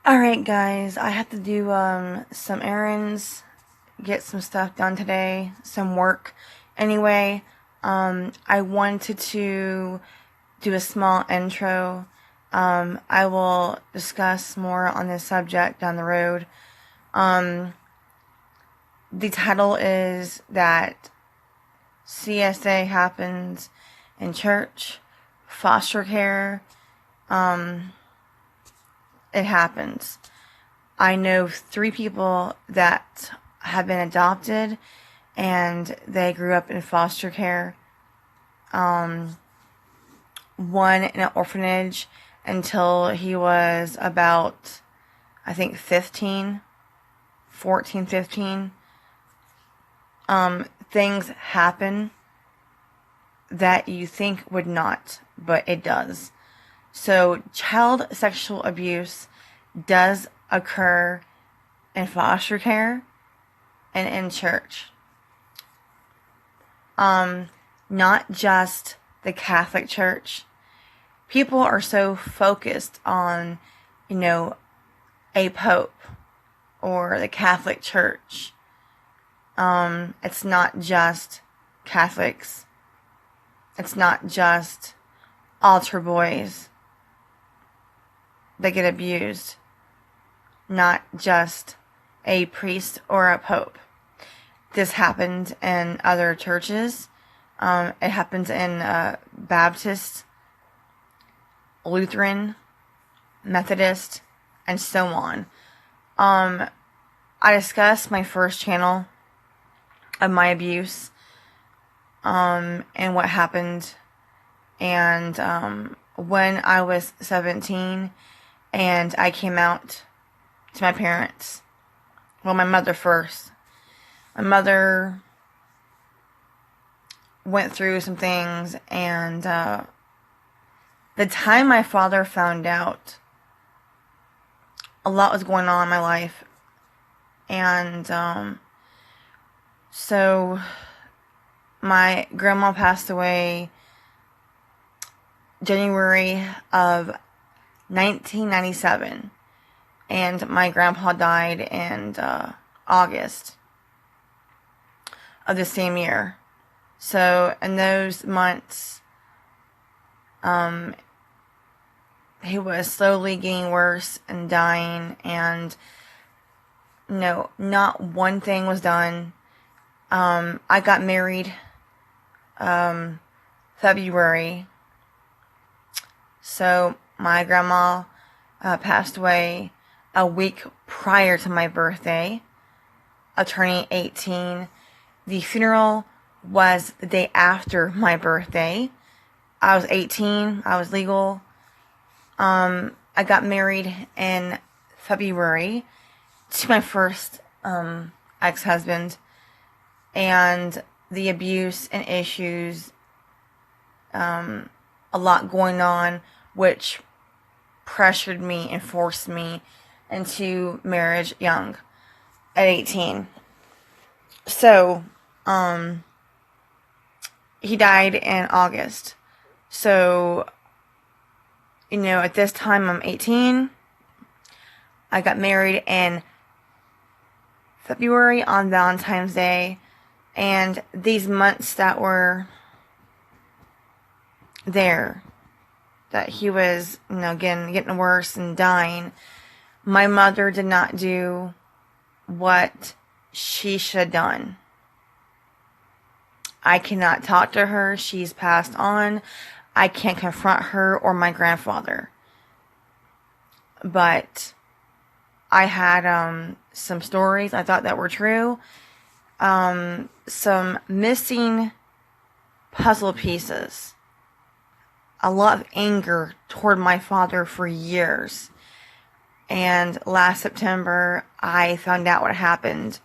Alright guys, I have to do some errands, get some stuff done today, some work. Anyway, I wanted to do a small intro. I will discuss more on this subject down the road. The title is that CSA happens in church, foster care. It happens. I know 3 people that have been adopted and they grew up in foster care. One in an orphanage until he was about, I think, 15, 14, 15. Things happen that you think would not, but it does. So child sexual abuse does occur in foster care and in church. Not just the Catholic Church. People are so focused on, a pope or the Catholic Church. It's not just Catholics. It's not just altar boys that get abused. Not just a priest or a pope. This happened in other churches. It happens in Baptist, Lutheran, Methodist, and so on. I discussed my first channel of my abuse and what happened. And when I was 17 and I came out to my parents. Well, my mother first. My mother went through some things, and the time my father found out, a lot was going on in my life. And so my grandma passed away January of 1997. And my grandpa died in August of the same year. So in those months, he was slowly getting worse and dying. And, not one thing was done. I got married February. So my grandma passed away a week prior to my birthday of turning 18. The funeral was the day after my birthday. I was 18. I was legal. I got married in February to my first ex-husband. And the abuse and issues, a lot going on, which pressured me and forced me into marriage young at 18. So, he died in August. So, at this time I'm 18. I got married in February on Valentine's Day. And these months that were there, that he was, getting worse and dying, my mother did not do what she should have done. I cannot talk to her. She's passed on. I can't confront her or my grandfather. But I had some stories I thought that were true. Some missing puzzle pieces. A lot of anger toward my father for years. And last September, I found out what happened.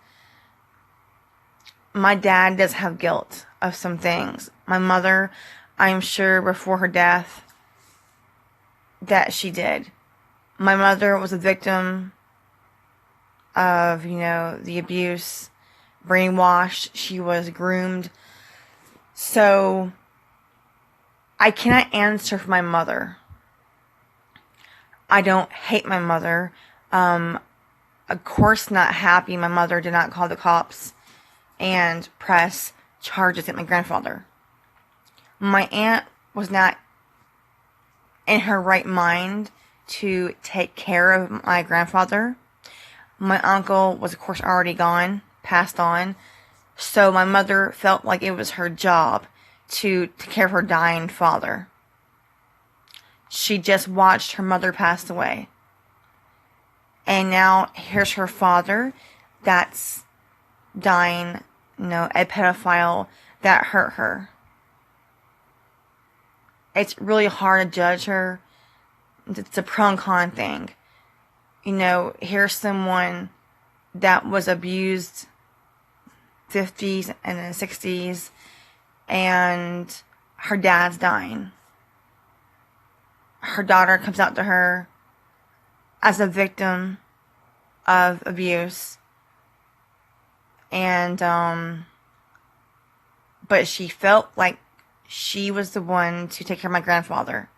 My dad does have guilt of some things. My mother, I'm sure before her death, that she did. My mother was a victim of, the abuse, brainwashed. She was groomed. So, I cannot answer for my mother. I don't hate my mother. Of course, not happy, my mother did not call the cops and press charges at my grandfather. My aunt was not in her right mind to take care of my grandfather. My uncle was, of course, already gone, passed on. So my mother felt like it was her job to take care of her dying father. She just watched her mother pass away. And now here's her father that's dying, a pedophile that hurt her. It's really hard to judge her. It's a pro and con thing. Here's someone that was abused 50s and then 60s, and her dad's dying. Her daughter comes out to her as a victim of abuse, and but she felt like she was the one to take care of my grandfather.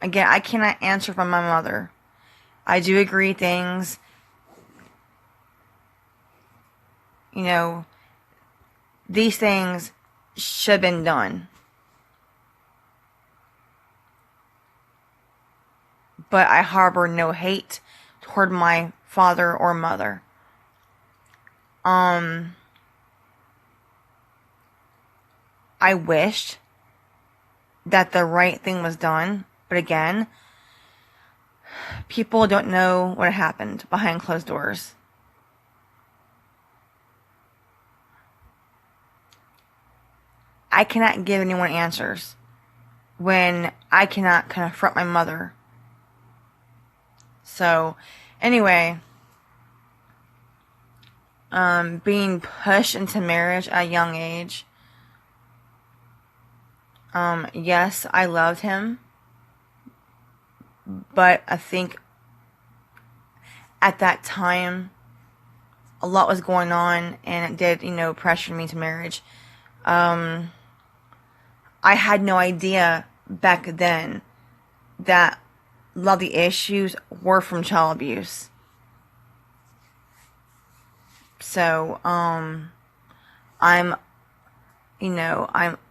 Again, I cannot answer for my mother. I do agree things, these things should have been done. But I harbor no hate toward my father or mother. I wished that the right thing was done, but again, people don't know what happened behind closed doors. I cannot give anyone answers when I cannot confront my mother. So, anyway, being pushed into marriage at a young age. Yes, I loved him, but I think at that time, a lot was going on, and it did, pressure me to marriage. I had no idea back then that a lot of the issues were from child abuse. So, I'm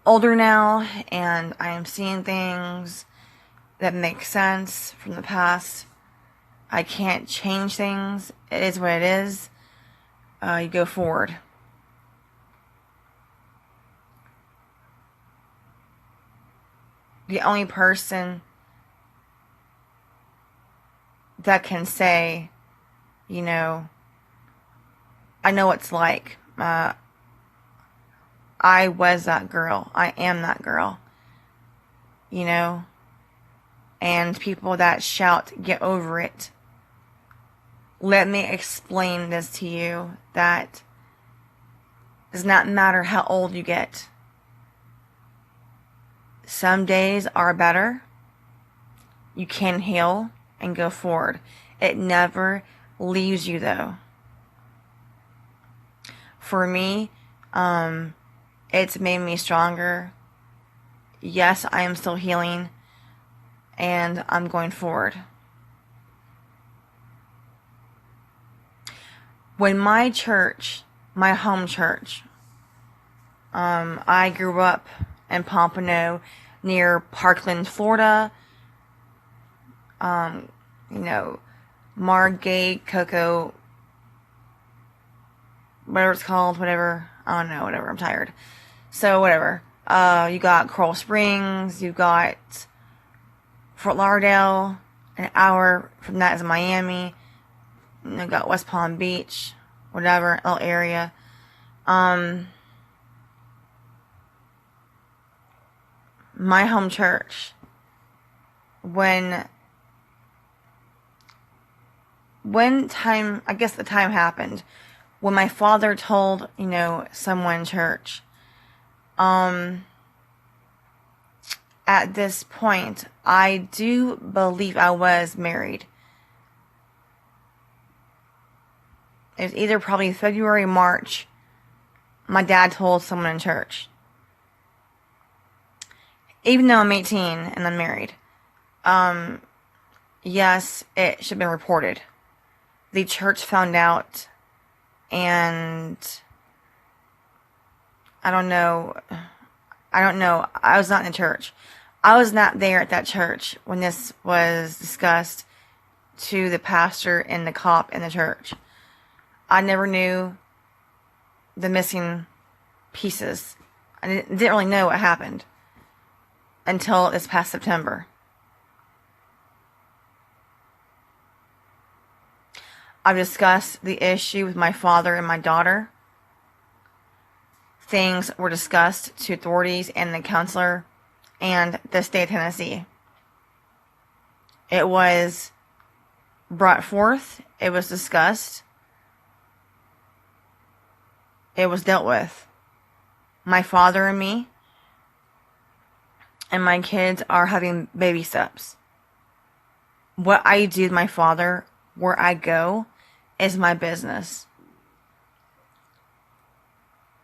older now, and I am seeing things that make sense from the past. I can't change things. It is what it is. You go forward. The only person that can say, I know what it's like. I was that girl. I am that girl. And people that shout, get over it. Let me explain this to you, that it does not matter how old you get. Some days are better. You can heal and go forward. It never leaves you, though. For me, it's made me stronger. Yes, I am still healing, and I'm going forward. When my church, my home church, I grew up in Pompano near Parkland, Florida. Margate, Cocoa, whatever it's called, whatever. I don't know, whatever. I'm tired. So, whatever. You got Coral Springs, you got Fort Lauderdale, an hour from that is Miami. You got West Palm Beach, whatever, little area. My home church, when time, I guess the time happened, when my father told, someone in church, at this point, I do believe I was married. It was either probably February, March, my dad told someone in church. Even though I'm 18 and I'm married. yes, it should have been reported. The church found out, and I don't know. I was not in church. I was not there at that church when this was discussed to the pastor and the cop in the church. I never knew the missing pieces. I didn't really know what happened until this past September. I've discussed the issue with my father and my daughter. Things were discussed to authorities and the counselor and the state of Tennessee. It was brought forth. It was discussed. It was dealt with. My father and me and my kids are having baby steps. What I do with my father, where I go, is my business.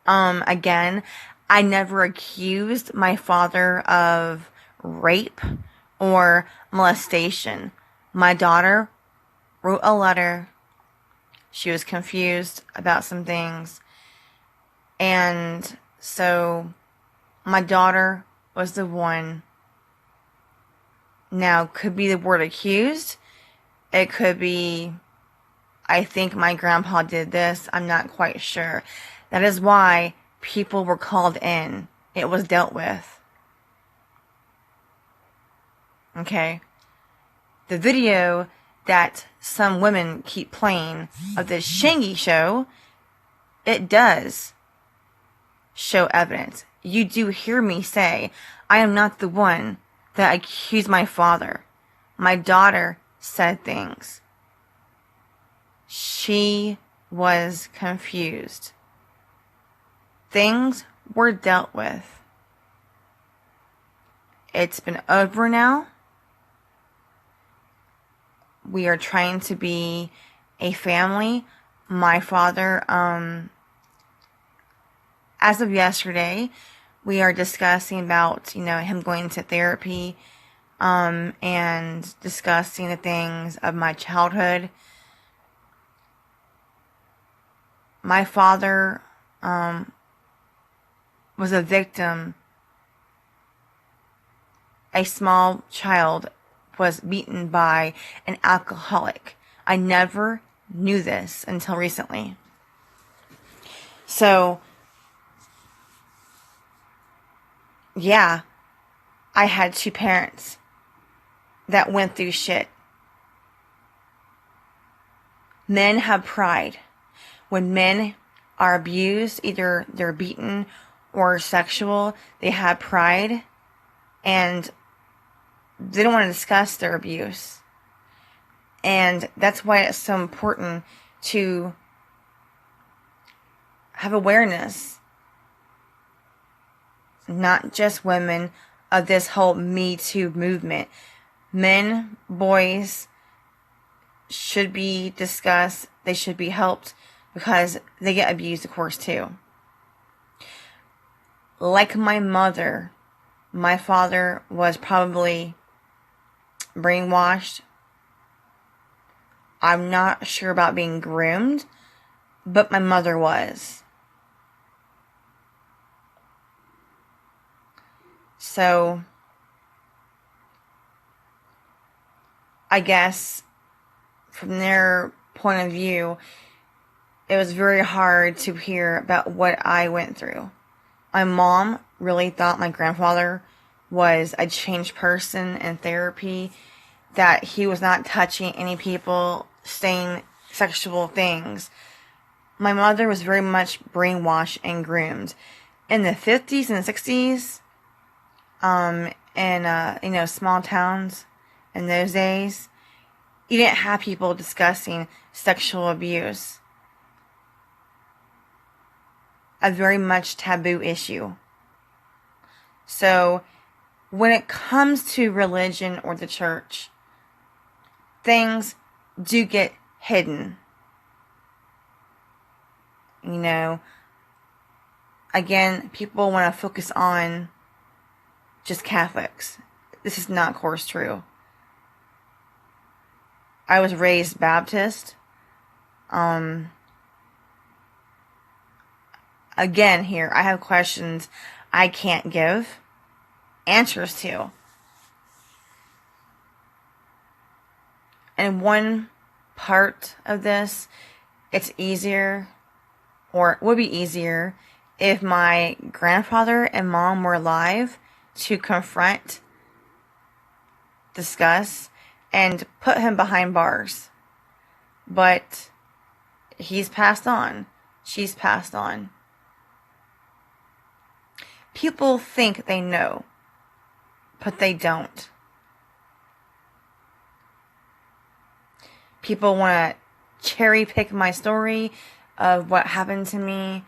Again, I never accused my father of rape or molestation. My daughter wrote a letter. She was confused about some things. And so my daughter was the one. Now, could be the word accused. It could be, I think my grandpa did this. I'm not quite sure. That is why people were called in. It was dealt with. Okay? The video that some women keep playing of the Shangy show, it does show evidence. You do hear me say, I am not the one that accused my father. My daughter said things. She was confused. Things were dealt with. It's been over now. We are trying to be a family. My father, as of yesterday, we are discussing about, him going to therapy, and discussing the things of my childhood. My father, was a victim. A small child was beaten by an alcoholic. I never knew this until recently. So, yeah, I had two parents that went through shit. Men have pride. When men are abused, either they're beaten or sexual, they have pride, and they don't want to discuss their abuse. And that's why it's so important to have awareness, not just women, of this whole Me Too movement. Men, boys should be discussed. They should be helped because they get abused, of course, too. Like my mother, my father was probably brainwashed. I'm not sure about being groomed, but my mother was. So, I guess from their point of view, it was very hard to hear about what I went through. My mom really thought my grandfather was a changed person in therapy, that he was not touching any people, saying sexual things. My mother was very much brainwashed and groomed. In the 50s and 60s, in small towns in those days, you didn't have people discussing sexual abuse. A very much taboo issue. So, when it comes to religion or the church, things do get hidden. Again, people want to focus on just Catholics. This is not, of course, true. I was raised Baptist. Again, here, I have questions I can't give answers to. And one part of this, it's easier, or it would be easier, if my grandfather and mom were alive to confront, discuss, and put him behind bars. But he's passed on. She's passed on. People think they know, but they don't. People want to cherry pick my story of what happened to me,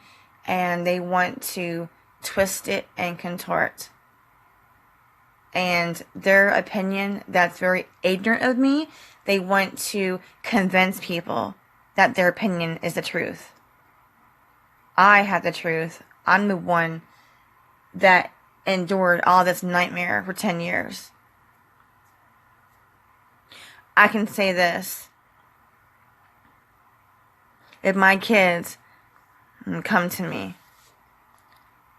and they want to twist it and contort. And their opinion, that's very ignorant of me, they want to convince people that their opinion is the truth. I have the truth. I'm the one that endured all this nightmare for 10 years. I can say this. If my kids come to me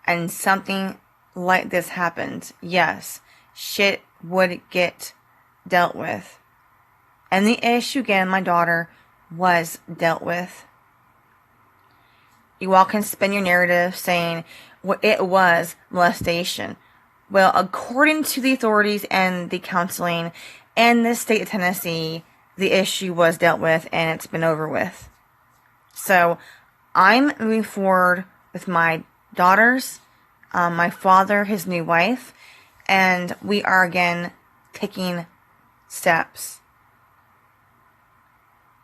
and something like this happens, yes, shit would get dealt with. And the issue, again, my daughter was dealt with. You all can spin your narrative saying, well, it was molestation. Well, according to the authorities and the counseling in the state of Tennessee, the issue was dealt with and it's been over with. So I'm moving forward with my daughters, my father, his new wife, and we are again taking steps.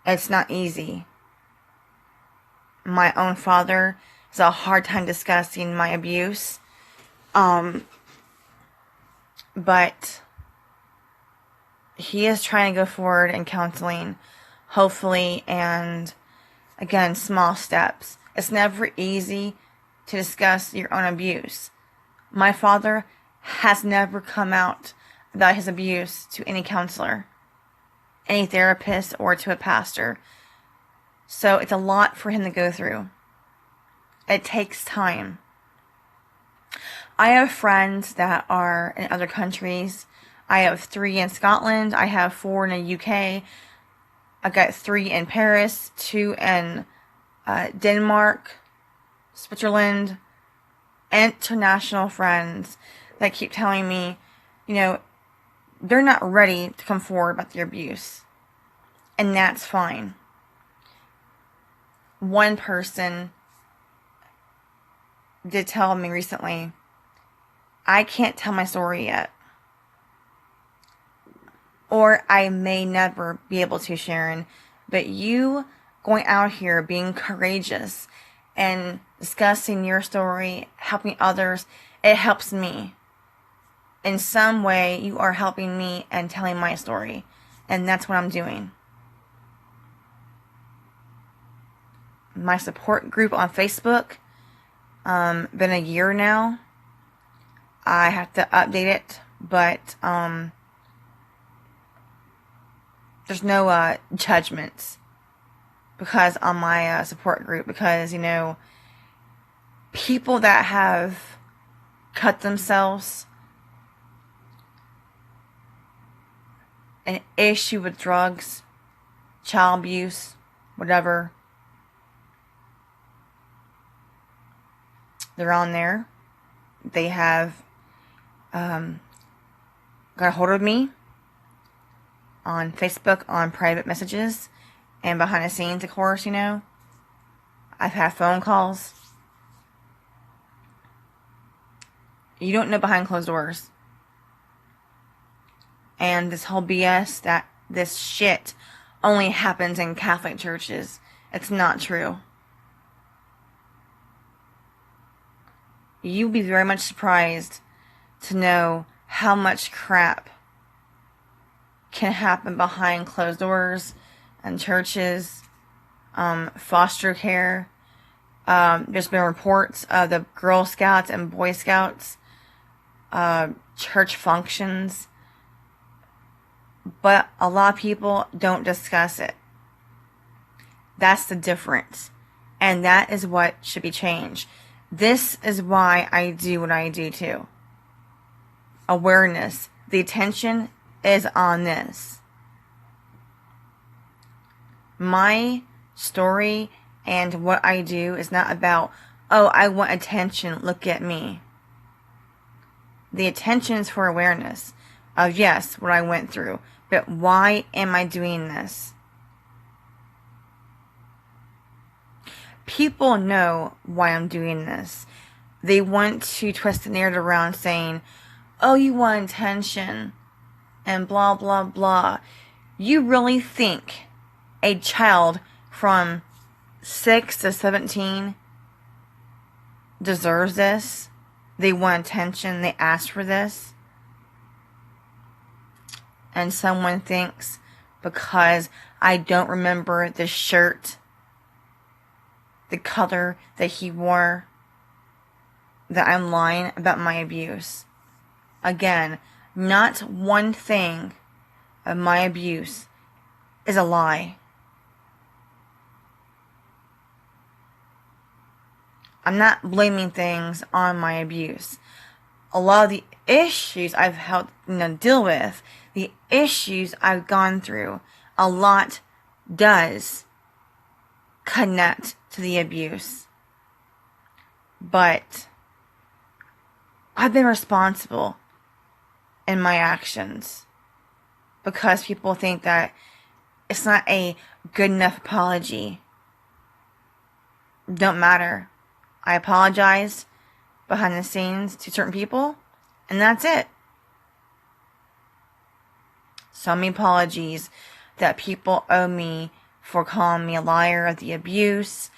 It's not easy. My own father has a hard time discussing my abuse. But he is trying to go forward in counseling, hopefully, and again, small steps. It's never easy to discuss your own abuse. My father has never come out about his abuse to any counselor, any therapist, or to a pastor. So it's a lot for him to go through. It takes time. I have friends that are in other countries. I have 3 in Scotland. I have 4 in the UK. I got 3 in Paris, 2 in Denmark, Switzerland. International friends that keep telling me, they're not ready to come forward about their abuse. And that's fine. One person did tell me recently, I can't tell my story yet. Or I may never be able to, Sharon. But you going out here being courageous and discussing your story, helping others, it helps me. In some way, you are helping me and telling my story. And that's what I'm doing. My support group on Facebook, been a year now. I have to update it, but there's no judgments because on my support group, because people that have cut themselves, an issue with drugs, child abuse, whatever, they're on there. They have got a hold of me on Facebook on private messages and behind the scenes, of course, I've had phone calls. You don't know behind closed doors. And this whole BS that this shit only happens in Catholic churches. It's not true. You'd be very much surprised to know how much crap can happen behind closed doors and churches, foster care. There's been reports of the Girl Scouts and Boy Scouts, church functions, but a lot of people don't discuss it. That's the difference. And that is what should be changed. This is why I do what I do too. Awareness. The attention is on this. My story and what I do is not about, oh, I want attention, look at me. The attention is for awareness of, yes, what I went through, but why am I doing this? People know why I'm doing this. They want to twist the narrative around saying, oh, you want attention and blah, blah, blah. You really think a child from 6 to 17 deserves this? They want attention. They ask for this. And someone thinks because I don't remember the shirt, the color that he wore, that I'm lying about my abuse. Again, not one thing of my abuse is a lie. I'm not blaming things on my abuse. A lot of the issues I've had to deal with, the issues I've gone through, a lot does connect to the abuse. But I've been responsible in my actions because people think that it's not a good enough apology. Don't matter. I apologized behind the scenes to certain people, and that's it. So many apologies that people owe me for calling me a liar of the abuse,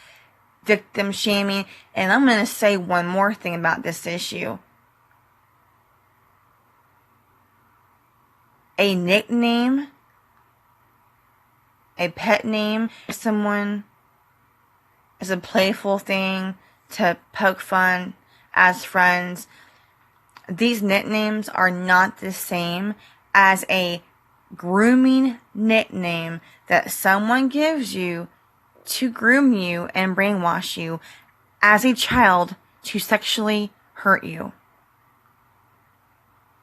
victim shaming, and I'm going to say one more thing about this issue. A nickname, a pet name, someone is a playful thing to poke fun as friends. These nicknames are not the same as a grooming nickname that someone gives you to groom you and brainwash you as a child to sexually hurt you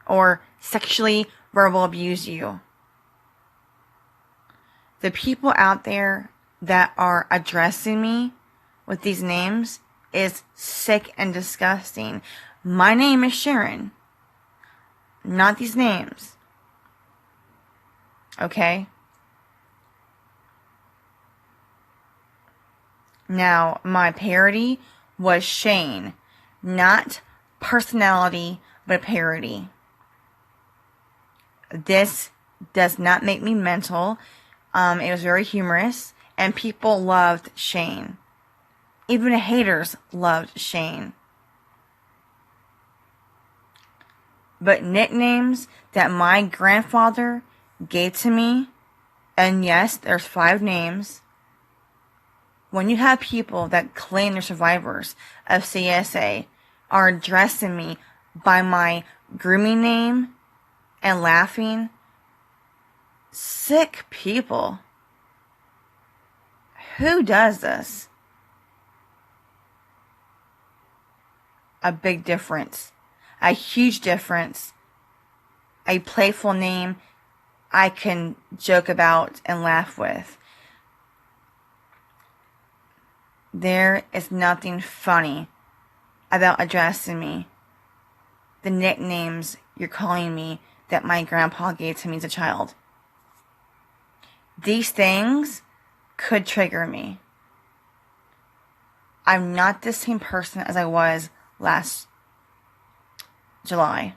or sexually verbal abuse you. The people out there that are addressing me with these names is sick and disgusting. My name is Sharon, not these names. Okay? Now, my parody was Shane, not personality, but parody. This does not make me mental. It was very humorous, and people loved Shane. Even the haters loved Shane. But nicknames that my grandfather gave to me, and yes, there's 5 names. When you have people that claim they're survivors of CSA are addressing me by my grooming name and laughing, sick people. Who does this? A big difference. A huge difference. A playful name I can joke about and laugh with. There is nothing funny about addressing me. The nicknames you're calling me that my grandpa gave to me as a child. These things could trigger me. I'm not the same person as I was last July.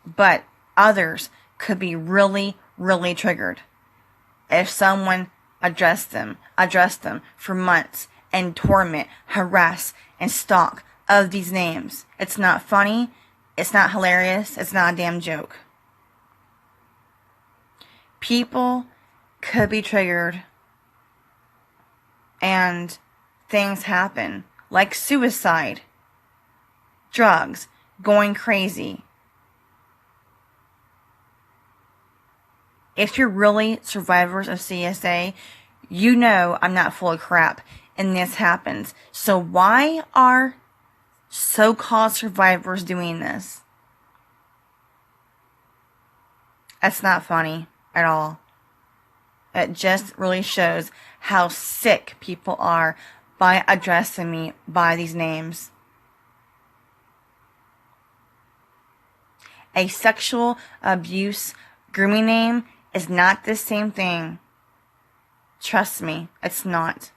But others could be really, really triggered if someone addressed them for months and torment, harass, and stalk of these names. It's not funny. It's not hilarious. It's not a damn joke. People could be triggered and things happen like suicide, drugs, going crazy. If you're really survivors of CSA, you know I'm not full of crap and this happens. So why are so-called survivors doing this? That's not funny at all. It just really shows how sick people are by addressing me by these names. A sexual abuse grooming name is not the same thing. Trust me, it's not.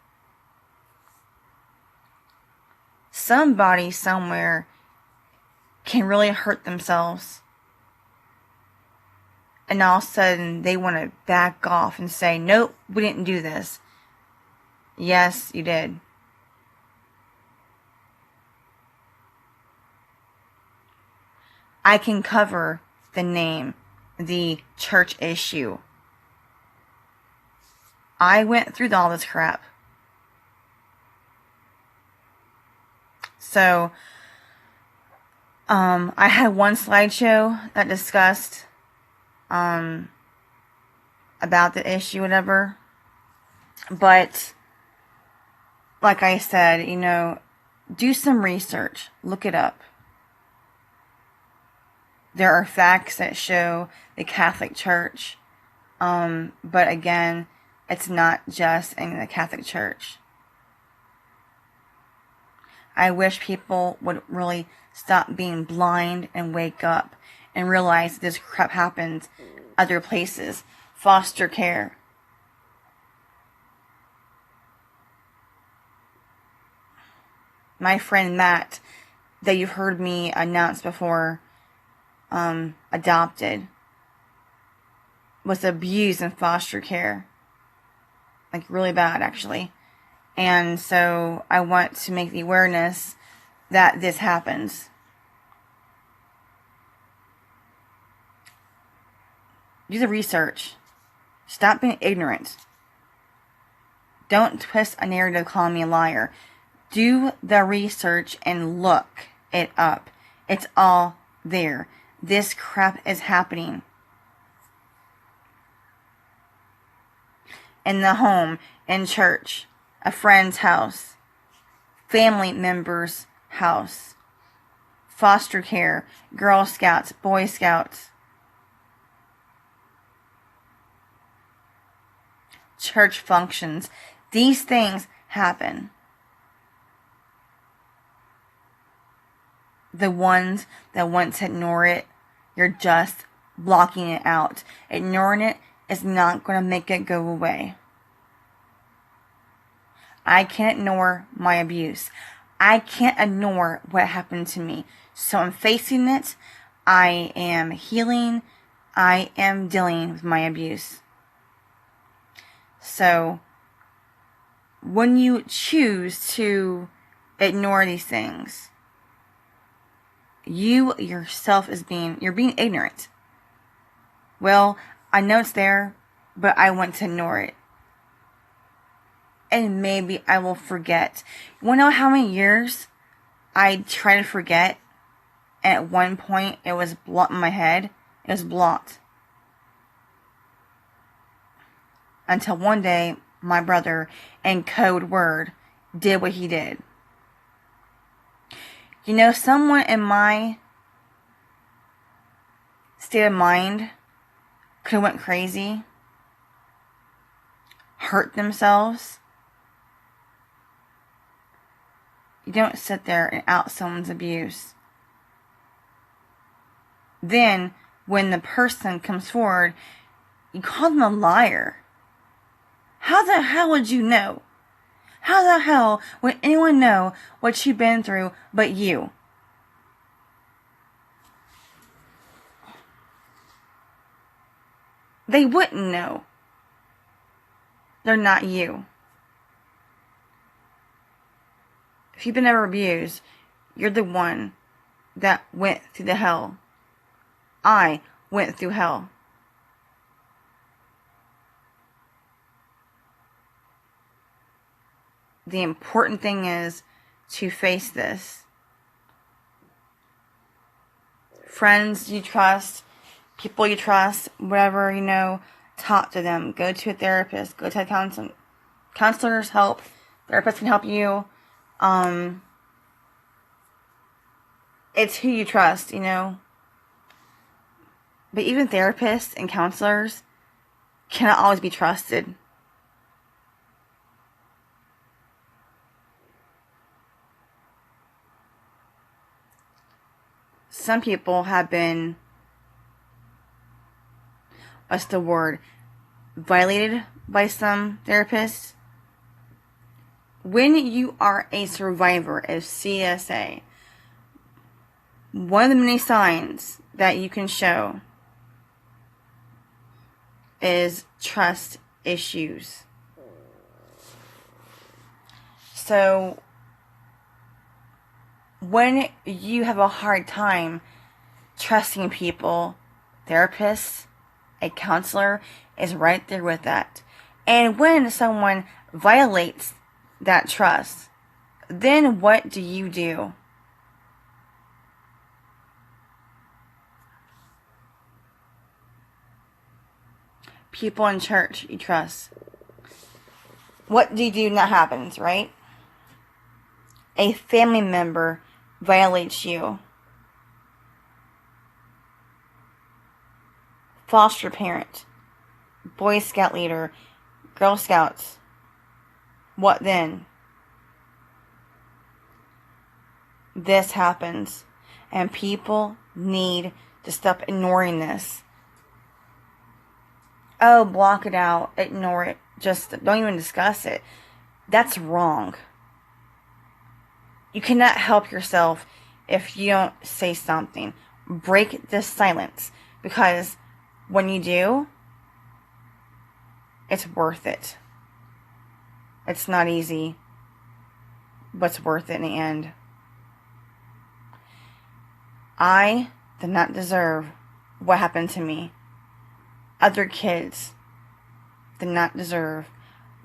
Somebody somewhere can really hurt themselves. And all of a sudden, they want to back off and say, nope, we didn't do this. Yes, you did. I can cover the name, the church issue. I went through all this crap. So, I had one slideshow that discussed about the issue, whatever. But, like I said, do some research. Look it up. There are facts that show the Catholic Church. But again, it's not just in the Catholic Church. I wish people would really stop being blind and wake up and realize this crap happens other places. Foster care. My friend Matt, that you've heard me announce before, adopted, was abused in foster care. Like really bad, actually. And so I want to make the awareness that this happens. Do the research. Stop being ignorant. Don't twist a narrative calling me a liar. Do the research and look it up. It's all there. This crap is happening. In the home, in church, a friend's house, family member's house, foster care, Girl Scouts, Boy Scouts, church functions. These things happen. The ones that want to ignore it, you're just blocking it out. Ignoring it is not going to make it go away. I can't ignore my abuse. I can't ignore what happened to me. So I'm facing it. I am healing. I am dealing with my abuse. So when you choose to ignore these things, you yourself you're being ignorant. Well, I know it's there, but I want to ignore it. And maybe I will forget. You want to know how many years I try to forget? And at one point, it was blocked in my head. It was blocked. Until one day, my brother, in code word, did what he did. Someone in my state of mind could have went crazy, hurt themselves. You don't sit there and out someone's abuse. Then, when the person comes forward, you call them a liar. How the hell would you know? How the hell would anyone know what you've been through but you? They wouldn't know. They're not you. If you've been ever abused, you're the one that went through the hell. I went through hell. The important thing is to face this. Friends you trust, people you trust, whatever, talk to them. Go to a therapist. Go to a counselor. Counselors help. Therapists can help you. It's who you trust, you know. But even therapists and counselors cannot always be trusted. Some people have been, what's the word, violated by some therapists. When you are a survivor of CSA, one of the many signs that you can show is trust issues. So, when you have a hard time trusting people, therapists, a counselor is right there with that. And when someone violates that trust, then what do you do? People in church you trust. What do you do when that happens, right? A family member violates you. Foster parent, Boy Scout leader, Girl Scouts. What then? This happens, and people need to stop ignoring this. Oh, block it out, ignore it, just don't even discuss it. That's wrong. You cannot help yourself if you don't say something. Break this silence, because when you do, it's worth it. It's not easy, but it's worth it in the end. I did not deserve what happened to me. Other kids did not deserve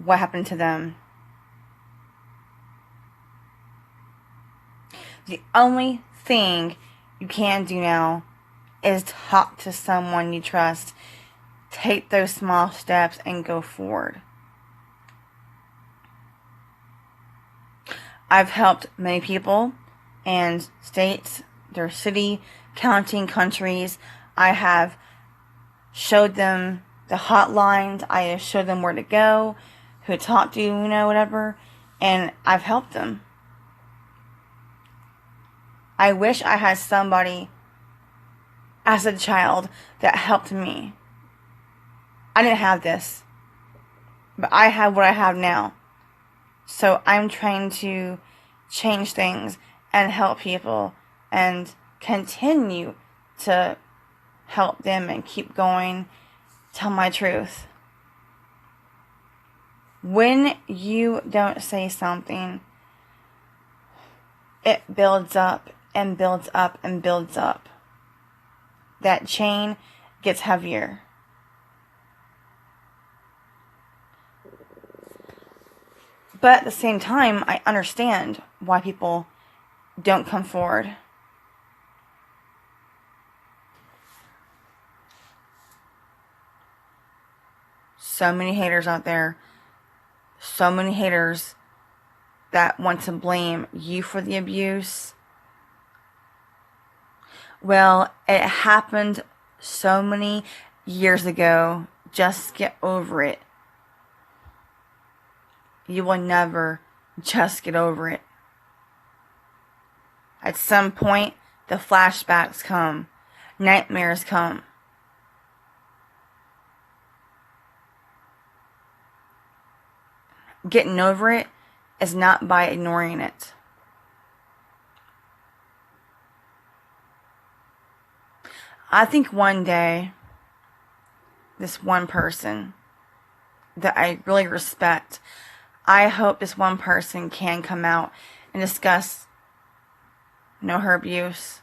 what happened to them. The only thing you can do now is talk to someone you trust. Take those small steps and go forward. I've helped many people and states, their city, county, countries. I have showed them the hotlines. I have showed them where to go, who to talk to, you know, whatever. And I've helped them. I wish I had somebody as a child that helped me. I didn't have this, but I have what I have now. So I'm trying to change things and help people and continue to help them and keep going, tell my truth. When you don't say something, it builds up and builds up and builds up. That chain gets heavier. But at the same time, I understand why people don't come forward. So many haters out there. So many haters that want to blame you for the abuse. Well, it happened so many years ago. Just get over it. You will never just get over it. At some point, the flashbacks come. Nightmares come. Getting over it is not by ignoring it. I think one day, this one person that I really respect, I hope this one person can come out and discuss, her abuse.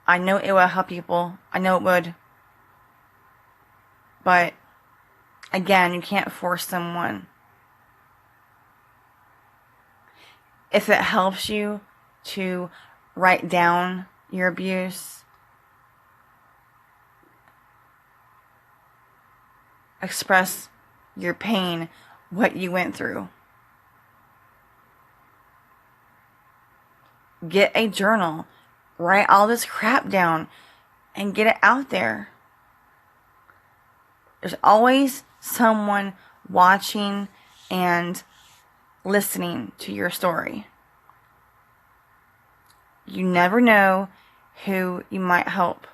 I know it will help people. I know it would. But, again, you can't force someone. If it helps you to write down your abuse, express your pain, what you went through. Get a journal. Write all this crap down and get it out there. There's always someone watching and listening to your story. You never know who you might help.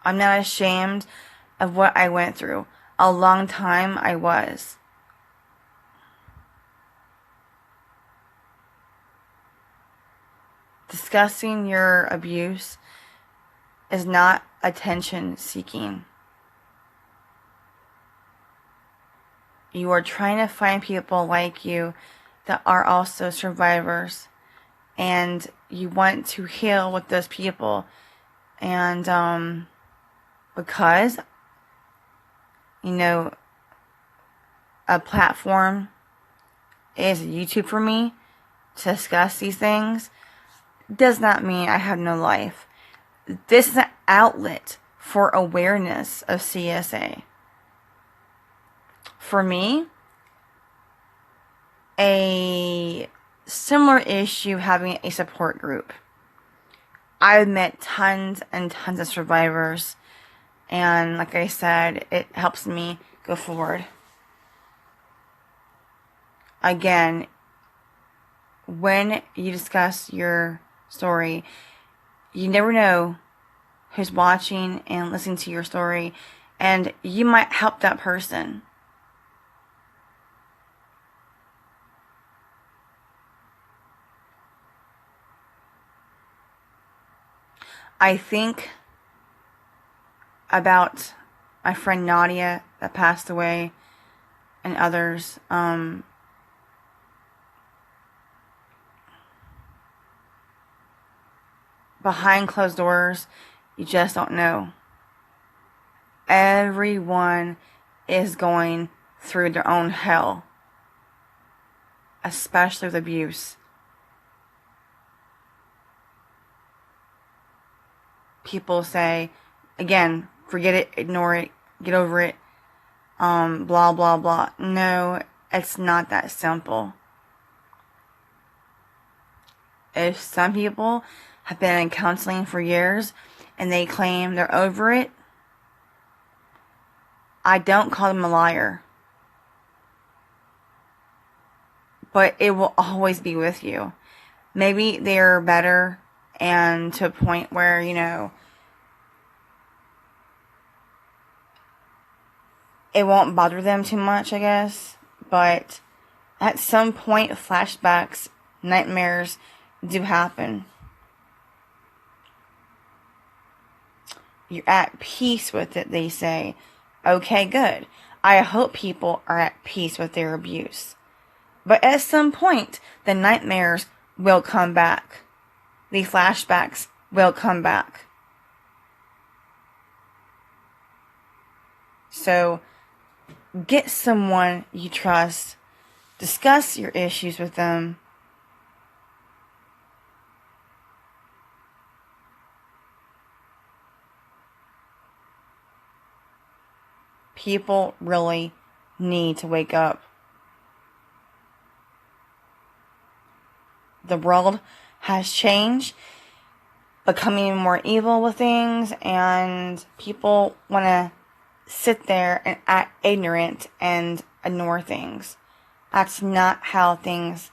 I'm not ashamed of what I went through. A long time I was. Discussing your abuse is not attention seeking. You are trying to find people like you that are also survivors, and you want to heal with those people. And because, a platform is YouTube for me to discuss these things, does not mean I have no life. This is an outlet for awareness of CSA. For me, a similar issue having a support group. I've met tons and tons of survivors, and like I said, it helps me go forward. Again, when you discuss your story, you never know who's watching and listening to your story, and you might help that person. I think about my friend Nadia that passed away and others. Behind closed doors, you just don't know. Everyone is going through their own hell, especially with abuse. People say, again, forget it, ignore it, get over it, blah, blah, blah. No, it's not that simple. If some people have been in counseling for years and they claim they're over it, I don't call them a liar. But it will always be with you. Maybe they're better and to a point where, it won't bother them too much, I guess. But at some point, flashbacks, nightmares do happen. You're at peace with it, they say. Okay, good. I hope people are at peace with their abuse. But at some point, the nightmares will come back. The flashbacks will come back. So, get someone you trust. Discuss your issues with them. People really need to wake up. The world has changed, becoming more evil with things, and people want to sit there and act ignorant and ignore things. That's not how things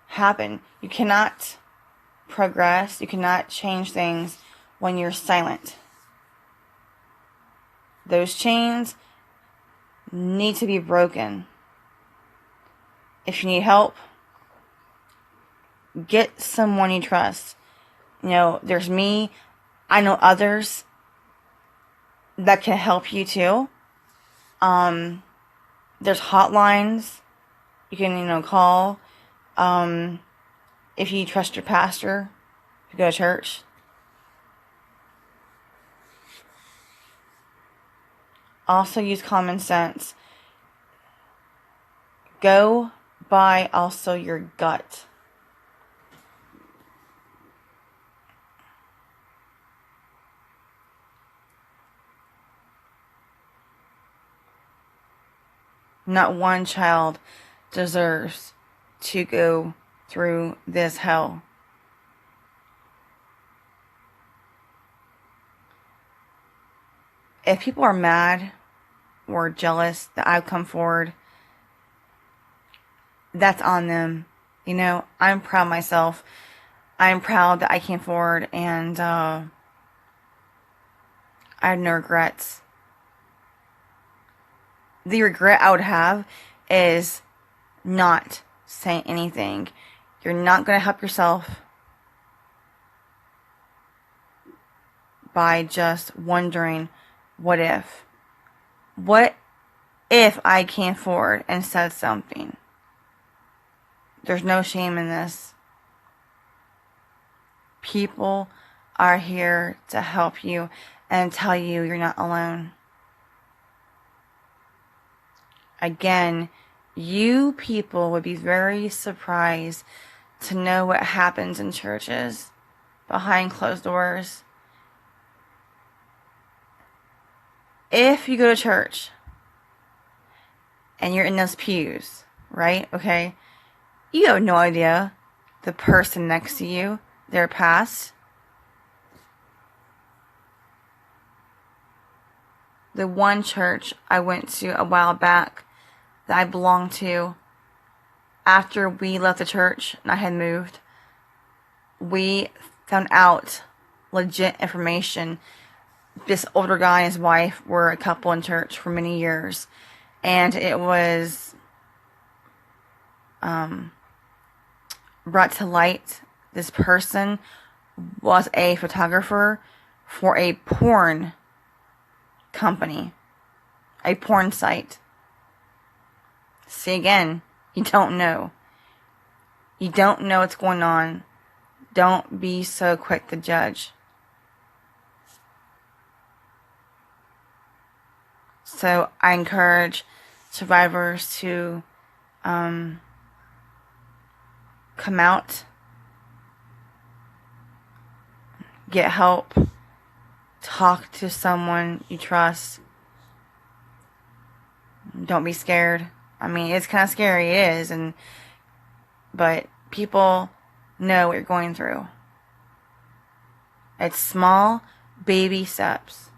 happen. You cannot progress, you cannot change things when you're silent. Those chains need to be broken. If you need help, get someone you trust. There's me. I know others that can help you too. There's hotlines you can, call. If you trust your pastor, if you go to church. Also use common sense. Go by also your gut. Not one child deserves to go through this hell. If people are mad or jealous that I've come forward, that's on them. You know, I'm proud of myself. I'm proud that I came forward, and I have no regrets. The regret I would have is not saying anything. You're not going to help yourself by just wondering, what if? What if I came forward and said something? There's no shame in this. People are here to help you and tell you you're not alone. Again, you people would be very surprised to know what happens in churches behind closed doors. If you go to church and you're in those pews, right? Okay. You have no idea the person next to you, their past. The one church I went to a while back that I belonged to, after we left the church and I had moved, we found out legit information. This older guy and his wife were a couple in church for many years, and it was brought to light. This person was a photographer for a porn company, a porn site. See, again, you don't know. You don't know what's going on. Don't be so quick to judge. So I encourage survivors to come out, get help, talk to someone you trust. Don't be scared. I mean, it's kind of scary, it is, but people know what you're going through. It's small, baby steps.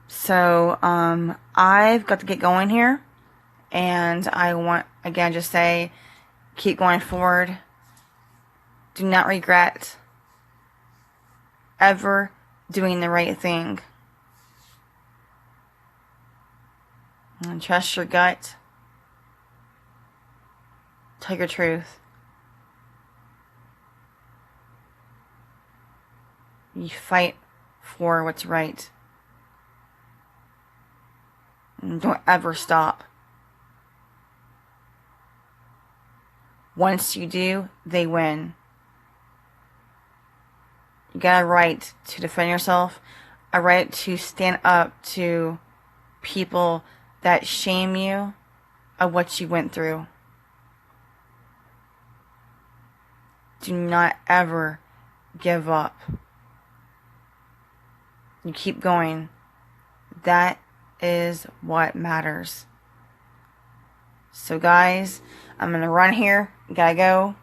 So, I've got to get going here, and I want, again, just say, keep going forward. Do not regret ever doing the right thing. And trust your gut. Tell your truth. You fight for what's right. And don't ever stop. Once you do, they win. You got a right to defend yourself, a right to stand up to people that shame you of what you went through. Do not ever give up. You keep going. That is what matters. So guys, I'm going to run here. Gotta go.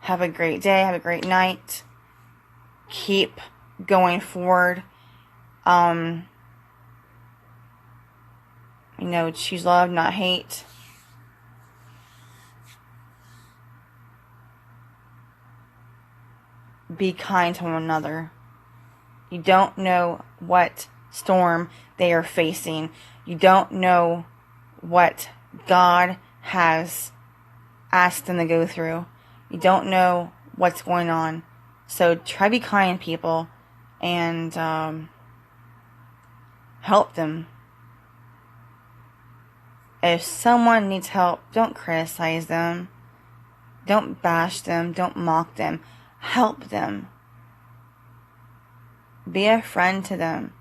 Have a great day. Have a great night. Keep going forward. Choose love, not hate. Be kind to one another. You don't know what storm they are facing. You don't know what God has asked them to go through. You don't know what's going on. So try to be kind, people, and help them. If someone needs help, don't criticize them. Don't bash them. Don't mock them. Help them. Be a friend to them.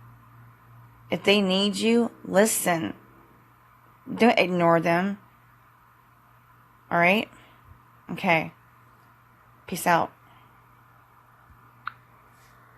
If they need you, listen. Don't ignore them. Alright? Okay. Peace out.